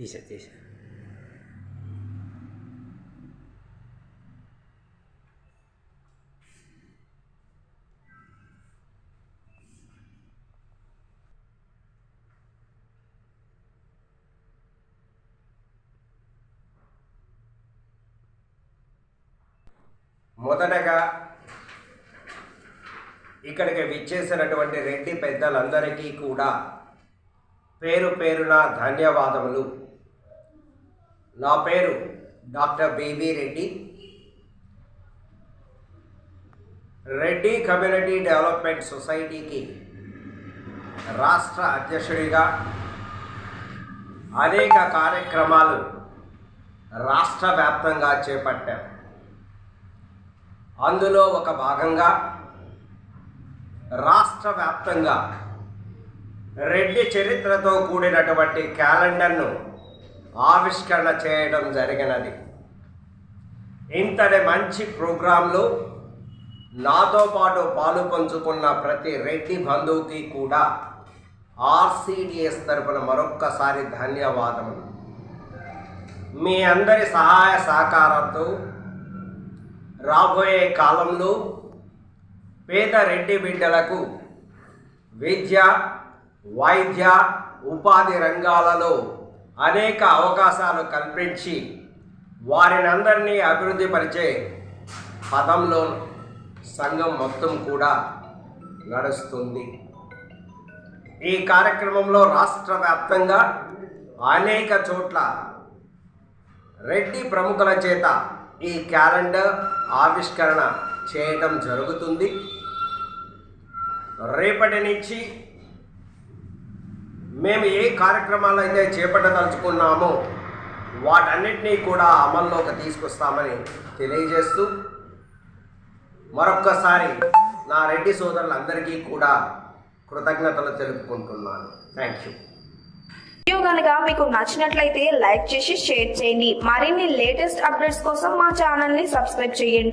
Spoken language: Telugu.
తీసే మొదటగా ఇక్కడికి విచ్చేసినటువంటి రెడ్డి పెద్దలందరికీ కూడా పేరు పేరున ధన్యవాదములు. నా పేరు doctor B V Reddy. Reddy community development సొసైటీకి రాష్ట్ర అధ్యక్షుడిగా అనేక కార్యక్రమాలు రాష్ట్ర వ్యాప్తంగా చేపట్టాం. అందులో ఒక భాగంగా రాష్ట్ర వ్యాప్తంగా రెడ్డి చరిత్రతో కూడినటువంటి క్యాలెండర్ను ఆవిష్కరణ చేయడం జరిగినది. ఇంతటి మంచి ప్రోగ్రాంలో నాతో పాటు పాలు పంచుకున్న ప్రతి రెడ్డి బంధువుకి కూడా ఆర్సిడిఎస్ తరపున మరొక్కసారి ధన్యవాదములు. మీ అందరి సహాయ సహకారంతో రాబోయే కాలంలో పేద రెడ్డి బిడ్డలకు విద్య, వైద్య, ఉపాధి రంగాలలో అనేక అవకాశాలు కల్పించి వారిని అందరినీ అభివృద్ధి పరిచే పదంలో సంఘం మొత్తం కూడా నడుస్తుంది. ఈ కార్యక్రమంలో రాష్ట్ర వ్యాప్తంగా అనేక చోట్ల రెడ్డి ప్రముఖుల చేత ఈ క్యాలెండర్ ఆవిష్కరణ చేయడం జరుగుతుంది. రేపటి నుంచి మేము ఏ కార్యక్రమాలు అయితే చేపట్టదలుచుకున్నామో వాటన్నిటినీ కూడా అమల్లోకి తీసుకొస్తామని తెలియజేస్తూ మరొక్కసారి నా రెడ్డి సోదరులందరికీ కూడా కృతజ్ఞతలు తెలుపుకుంటున్నాను. Thank you. వీడియో కనుక మీకు నచ్చినట్లయితే లైక్ చేసి షేర్ చేయండి. మరిన్ని లేటెస్ట్ అప్డేట్స్ కోసం మా ఛానల్ ని సబ్స్క్రైబ్ చేయండి.